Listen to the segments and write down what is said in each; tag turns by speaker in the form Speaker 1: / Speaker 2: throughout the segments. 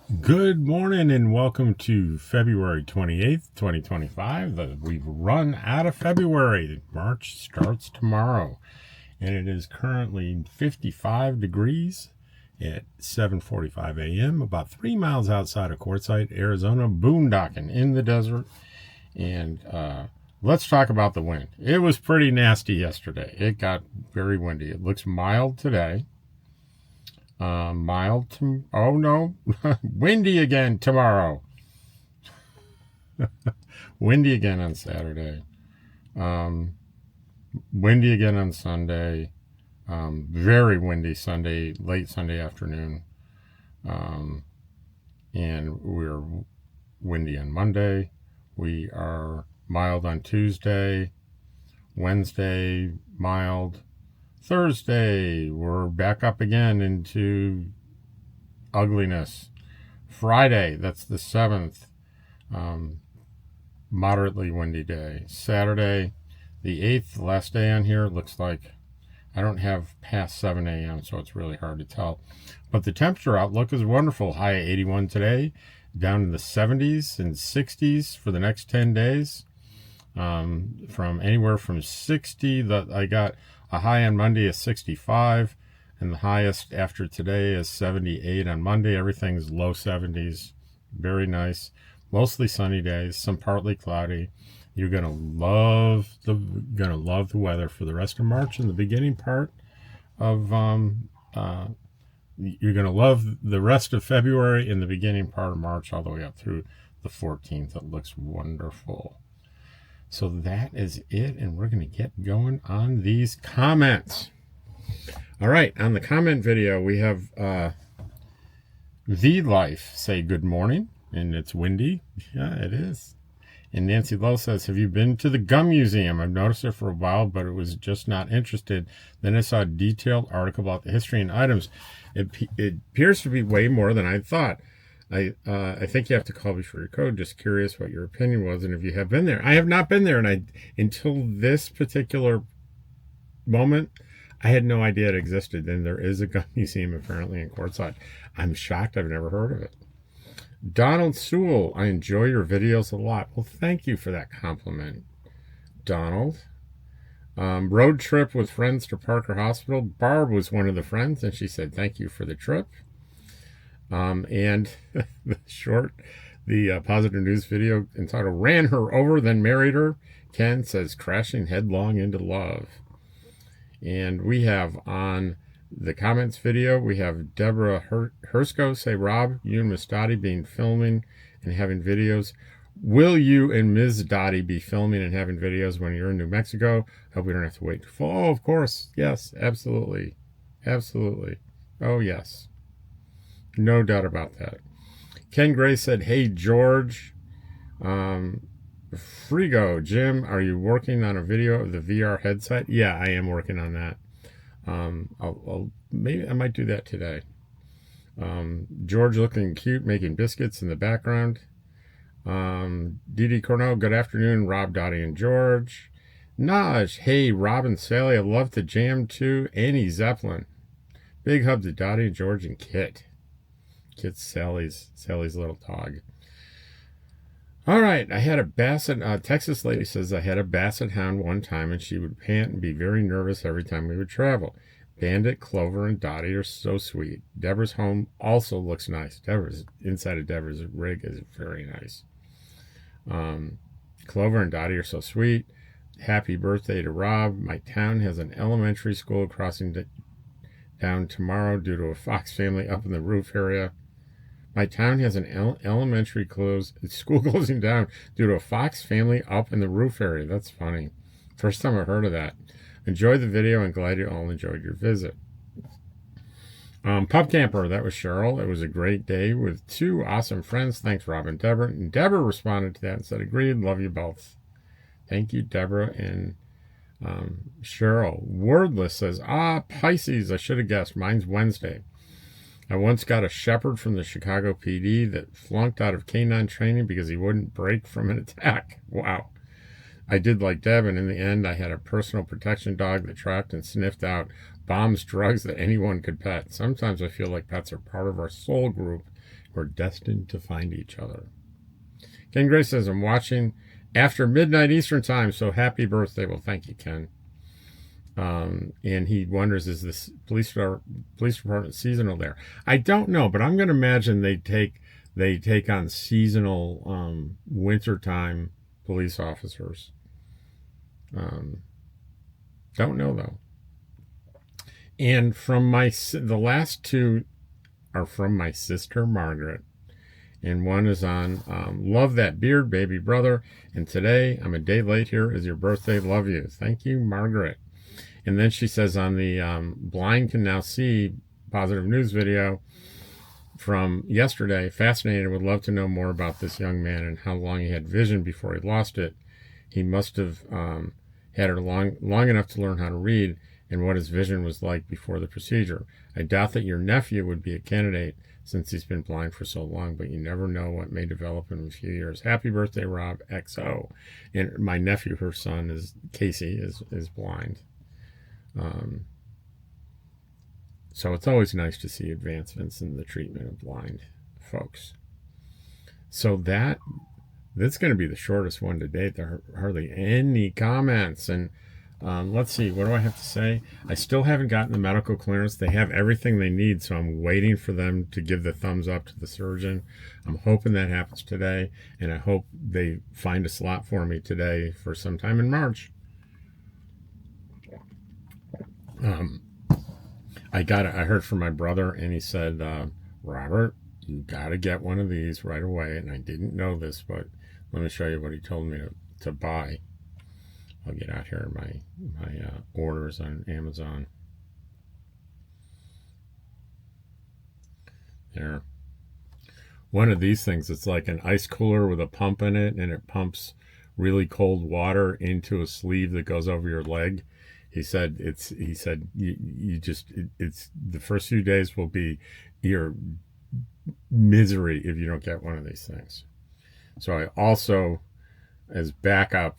Speaker 1: Good morning and welcome to February 28th, 2025. We've run out of February. March starts tomorrow and it is currently 55 degrees at 7:45 a.m. about 3 miles outside of Quartzsite, Arizona, boondocking in the desert. And let's talk about the wind. It was pretty nasty yesterday. It got very windy. It looks mild today. Oh no, windy again tomorrow. Windy again on Saturday. Windy again on Sunday. Very windy Sunday, late Sunday afternoon. And we're windy on Monday. We are mild on Tuesday. Wednesday, mild. Thursday, we're back up again into ugliness. Friday, that's the 7th, moderately windy day. Saturday, the 8th, last day on here, looks like I don't have past 7 a.m., so it's really hard to tell. But the temperature outlook is wonderful. High 81 today, down in the 70s and 60s for the next 10 days. From anywhere from 60, that I got a high on Monday is 65, and the highest after today is 78 on Monday. Everything's low 70s. Very nice. Mostly sunny days, some partly cloudy. You're gonna love the weather for the rest of March and the beginning part of you're gonna love the rest of February and the beginning part of March all the way up through the 14th. It looks wonderful. So that is it, and we're going to get going on these comments. All right, on the comment video, we have vanlife say good morning, and it's windy. Yeah, it is. And Nancy Lowe says, have you been to the Gum Museum? I've noticed it for a while, but it was just not interested. Then I saw a detailed article about the history and items. It appears to be way more than I thought. I think you have to call before your code. Just curious what your opinion was, and if you have been there. I have not been there, and until this particular moment, I had no idea it existed. And there is a gun museum apparently in Quartzsite. I'm shocked. I've never heard of it. Donald Sewell, I enjoy your videos a lot. Well, thank you for that compliment, Donald. Road trip with friends to Parker Hospital. Barb was one of the friends, and she said thank you for the trip. And the positive news video entitled ran her over, then married her. Ken says crashing headlong into love. And we have on the comments video, we have Deborah Hersko say, Rob, you and Miss Dottie being filming and having videos. Will you and Ms. Dottie be filming and having videos when you're in New Mexico? Hope we don't have to wait. Oh, of course. Yes, absolutely. Absolutely. Oh, yes. No doubt about that. Ken Gray said, hey, George. Frigo, Jim, are you working on a video of the VR headset? Yeah, I am working on that. Maybe I might do that today. George looking cute, making biscuits in the background. Didi Cornell, good afternoon, Rob, Dottie, and George. Naj, hey, Rob and Sally, I love to jam too. Annie Zeppelin. Big hug to Dottie, George, and Kit. Kit's Sally's little dog. All right, I had a basset. Texas lady says I had a basset hound one time, and she would pant and be very nervous every time we would travel. Bandit, Clover, and Dottie are so sweet. Deborah's home also looks nice. Inside of Deborah's rig is very nice. Clover and Dottie are so sweet. Happy birthday to Rob. My town has an elementary school crossing down tomorrow due to a fox family up in the roof area. My town has an elementary school closing down due to a fox family up in the roof area. That's funny. First time I heard of that. Enjoy the video and glad you all enjoyed your visit. Pub Camper, that was Cheryl. It was a great day with two awesome friends. Thanks, Rob and Deborah. And Deborah responded to that and said, agreed, love you both. Thank you, Deborah and Cheryl. Wordless says, Pisces, I should have guessed. Mine's Wednesday. I once got a shepherd from the Chicago PD that flunked out of canine training because he wouldn't break from an attack. Wow. I did like Deb, and in the end, I had a personal protection dog that tracked and sniffed out bombs, drugs that anyone could pet. Sometimes I feel like pets are part of our soul group. we're destined to find each other. Ken Gray says, I'm watching after midnight Eastern time, so happy birthday. Well, thank you, Ken. And he wonders, is this police department seasonal there? I don't know, but I'm going to imagine they take on seasonal wintertime police officers. Don't know though. And from the last two are from my sister Margaret, and one is on love that beard, baby brother. And today I'm a day late. Here is your birthday. Love you. Thank you, Margaret. And then she says on the blind can now see positive news video from yesterday, fascinated, would love to know more about this young man and how long he had vision before he lost it. He must have had it long enough to learn how to read, and what his vision was like before the procedure. I doubt that your nephew would be a candidate since he's been blind for so long, but you never know what may develop in a few years. Happy birthday, Rob XO. And my nephew, her son, is Casey, is blind. So it's always nice to see advancements in the treatment of blind folks. So that's going to be the shortest one to date. There are hardly any comments. And let's see, what do I have to say? I still haven't gotten the medical clearance. They have everything they need, so I'm waiting for them to give the thumbs up to the surgeon. I'm hoping that happens today, and I hope they find a slot for me today for sometime in March. I heard from my brother, and he said, Robert, you got to get one of these right away. And I didn't know this, but let me show you what he told me to buy. I'll get out here my orders on Amazon. There. One of these things, it's like an ice cooler with a pump in it, and it pumps really cold water into a sleeve that goes over your leg. He said it's the first few days will be your misery if you don't get one of these things. So I also, as backup,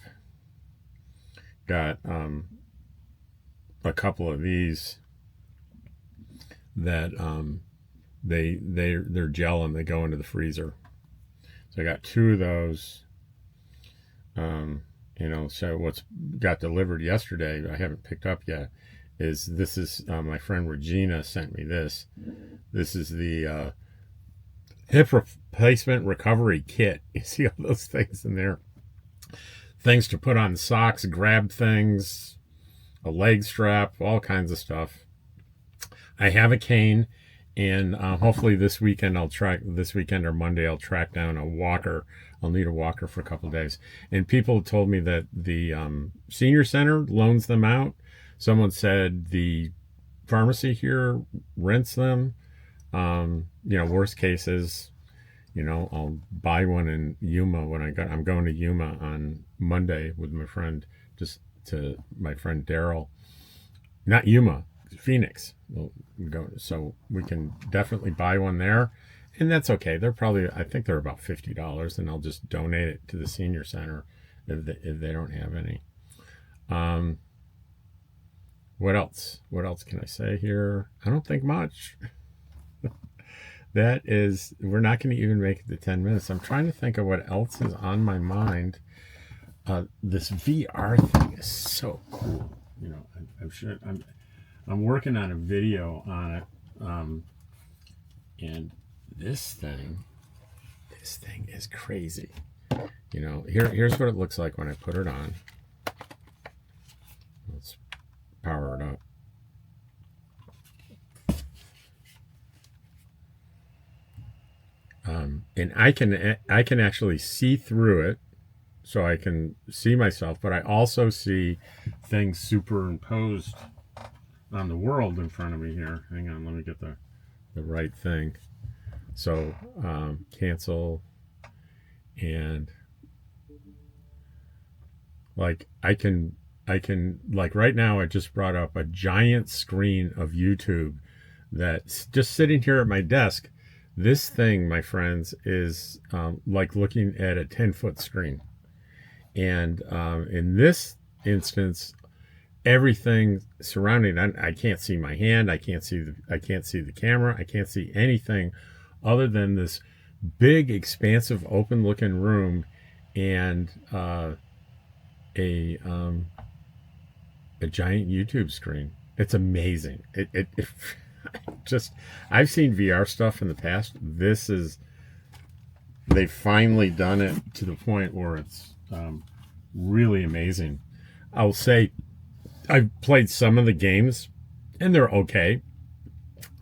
Speaker 1: got a couple of these that they're gel and they go into the freezer. So I got two of those. So what's got delivered yesterday, I haven't picked up yet, is my friend Regina sent me this. This is the hip replacement recovery kit. You see all those things in there? Things to put on socks, grab things, a leg strap, all kinds of stuff. I have a cane, and hopefully this weekend or Monday I'll track down a walker. I'll need a walker for a couple of days. And people told me that the senior center loans them out. Someone said the pharmacy here rents them. Worst cases, I'll buy one in Yuma I'm going to Yuma on Monday with my friend, my friend Daryl. Not Yuma, Phoenix. We'll go, so we can definitely buy one there. And that's okay. I think they're about $50, and I'll just donate it to the senior center if they don't have any. What else? What else can I say here? I don't think much. We're not going to even make it to 10 minutes. I'm trying to think of what else is on my mind. This VR thing is so cool. I'm working on a video on it. And this thing is crazy. Here's what it looks like when I put it on. Let's power it up. And I can actually see through it, so I can see myself, but I also see things superimposed on the world in front of me here. Hang on, let me get the right thing. So cancel, and I can right now I just brought up a giant screen of YouTube that's just sitting here at my desk. This thing, my friends, is like looking at a 10-foot screen. And in this instance, everything surrounding it, I can't see my hand, I can't see the camera, I can't see anything other than this big, expansive, open-looking room, and a giant YouTube screen. It's amazing. It just, I've seen VR stuff in the past. This is, they've finally done it to the point where it's really amazing. I'll say I've played some of the games and they're okay.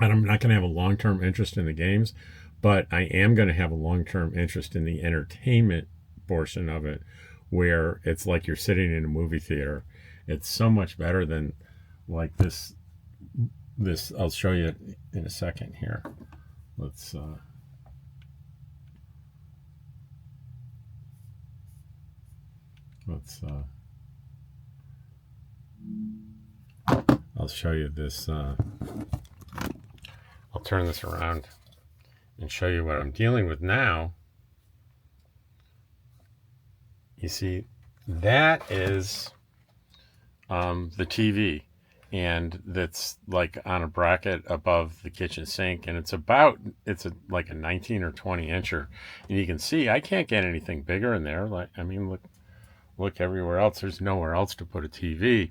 Speaker 1: And I'm not going to have a long-term interest in the games, but I am going to have a long-term interest in the entertainment portion of it, where it's like you're sitting in a movie theater. It's so much better than like this. I'll show you in a second here. Let's I'll show you this. I'll turn this around and show you what I'm dealing with now. You see, that is the TV, and that's like on a bracket above the kitchen sink, and it's like a 19 or 20 incher, and you can see I can't get anything bigger in there. Like, I mean, look everywhere else. There's nowhere else to put a TV,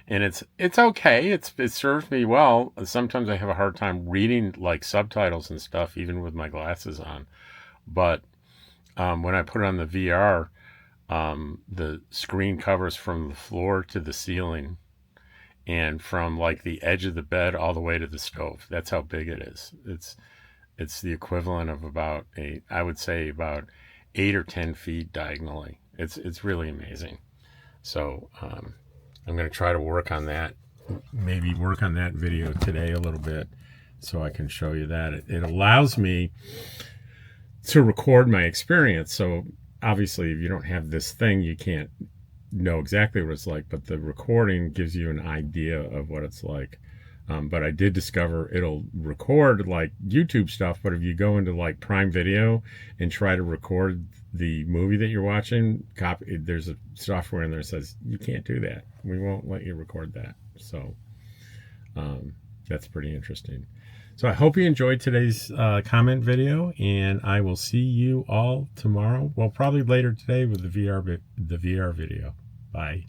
Speaker 1: and it's okay. It serves me well. Sometimes I have a hard time reading like subtitles and stuff, even with my glasses on. But when I put it on the VR, the screen covers from the floor to the ceiling, and from like the edge of the bed all the way to the stove. That's how big it is. It's the equivalent of about I would say about 8 or 10 feet diagonally. It's really amazing. So I'm going to try to work on that, maybe work on that video today a little bit, so I can show you that. It allows me to record my experience. So obviously, if you don't have this thing, you can't know exactly what it's like, but the recording gives you an idea of what it's like. But I did discover it'll record like YouTube stuff, but if you go into like Prime Video and try to record the movie that you're watching, there's a software in there that says you can't do that. We won't let you record that. So that's pretty interesting. So I hope you enjoyed today's comment video, and I will see you all tomorrow. Well, probably later today with the VR video. Bye.